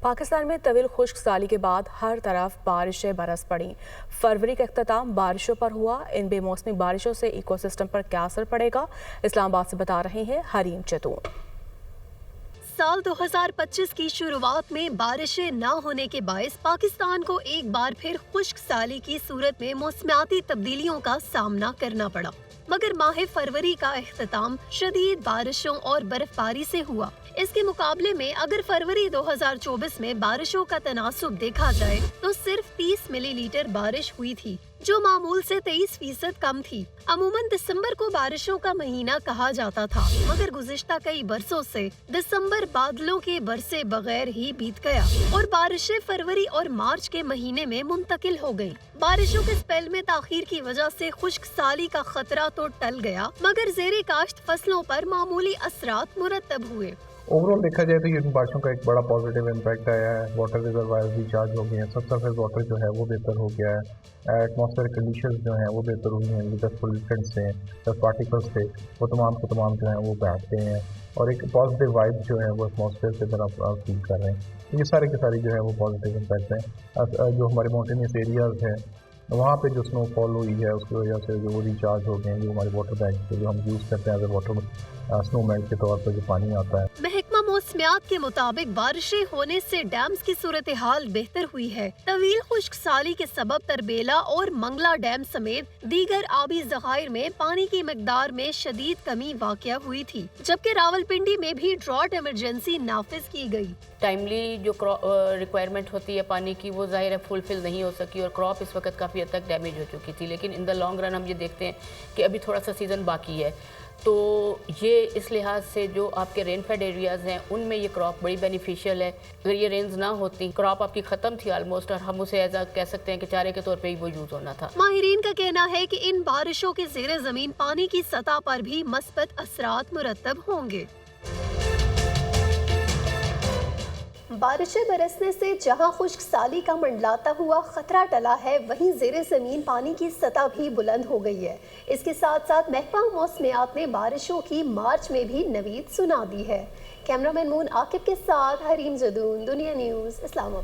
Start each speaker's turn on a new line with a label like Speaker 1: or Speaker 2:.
Speaker 1: पाकिस्तान में तवील खुश्क साली के बाद हर तरफ बारिशें बरस पड़ी। फरवरी का अख्ताम बारिशों पर हुआ। इन बेमौसमी बारिशों से इकोसिस्टम पर क्या असर पड़ेगा, इस्लामाबाद से बता रहे हैं हरीम जदून।
Speaker 2: साल 2025 की शुरुआत में बारिशें न होने के बायस पाकिस्तान को एक बार फिर खुश्क साली की सूरत में मौसमियाती तब्दीलियों का सामना करना पड़ा। मगर माह फरवरी का अख्ताम शदीद बारिशों और बर्फबारी से हुआ। इसके मुकाबले में अगर फरवरी 2024 में बारिशों का तनासुब देखा जाए तो सिर्फ 30 मिलीलीटर बारिश हुई थी, जो मामूल से 23% कम थी। अमूमन दिसंबर को बारिशों का महीना कहा जाता था, मगर गुज़िश्ता कई बरसों से दिसंबर बादलों के बरसे बगैर ही बीत गया और बारिशें फरवरी और मार्च के महीने में मुंतकिल हो गयी। बारिशों के स्पेल में ताखीर की वजह से खुश्क साली का खतरा तो टल गया, मगर ज़ेरे काश्त फसलों पर मामूली असरात मुरतब हुए।
Speaker 3: ओवरऑल देखा जाए तो इन बारिशों का एक बड़ा पॉजिटिव इम्पैक्ट आया है। वाटर रिजर्वायर्स भी चार्ज हो गए हैं, सबसरफेस वाटर जो है वो बेहतर हो गया है। एटमॉस्फेयर कंडीशंस जो हैं वो बेहतर हुई हैं। डस्ट पोल्यूटेंट्स से, डस्ट पार्टिकल्स से वो तमाम जो हैं वो बैठते हैं और एक पॉजिटिव वाइब जो है वो एटमॉस्फेयर से तरफ फील कर रहे हैं। तो ये सारे के सारे जो है वो पॉजिटिव इम्पैक्ट हैं। जो हमारे माउंटेनियस एरियाज़ हैं वहाँ पे जो स्नोफॉल हुई है उसकी वजह से जो वो रिचार्ज हो गए हैं, जो हमारे वाटर बैंक जो हम यूज़ करते हैं एज ए वाटर स्नोमेल्ट के तौर पर जो पानी आता है।
Speaker 2: महकमा मौसमियात के मुताबिक बारिशें होने से डैम्स की सूरत हाल बेहतर हुई है। तवील खुश्क साली के सबब तरबेला और मंगला डैम समेत दीगर आबी ज़खायर में पानी की मकदार में शदीद कमी वाक़या हुई थी, जबकि रावलपिंडी में भी ड्रॉट इमरजेंसी नाफिज की गई।
Speaker 4: टाइमली जो रिक्वायरमेंट होती है पानी की वो ज़ाहिर है फुलफिल नहीं हो सकी और क्रॉप इस वक्त काफ़ी हद तक डैमेज हो चुकी थी। लेकिन इन द लॉन्ग रन हम ये देखते हैं कि अभी थोड़ा सा सीज़न बाकी है, तो ये इस लिहाज से जो आपके रेन फेड एरियाज़ हैं उनमें ये क्रॉप बड़ी बेनिफिशियल है। अगर ये रेंज ना होती क्रॉप आपकी ख़त्म थी ऑलमोस्ट, और हम उसे ऐसा कह सकते हैं कि चारे के तौर पे ही वो यूज़ होना था।
Speaker 2: माहिरीन का कहना है कि इन बारिशों के ज़ेरे ज़मीन पानी की सतह पर भी मस्बत असरात मुरतब होंगे। बारिशें बरसने से जहां खुश्क साली का मंडलाता हुआ खतरा टला है, वहीं ज़ेरे ज़मीन पानी की सतह भी बुलंद हो गई है। इसके साथ साथ महकमा मौसमियात ने बारिशों की मार्च में भी नवीद सुना दी है। कैमरामैन मून आकिब के साथ हरीम जदून, दुनिया न्यूज़, इस्लामाबाद।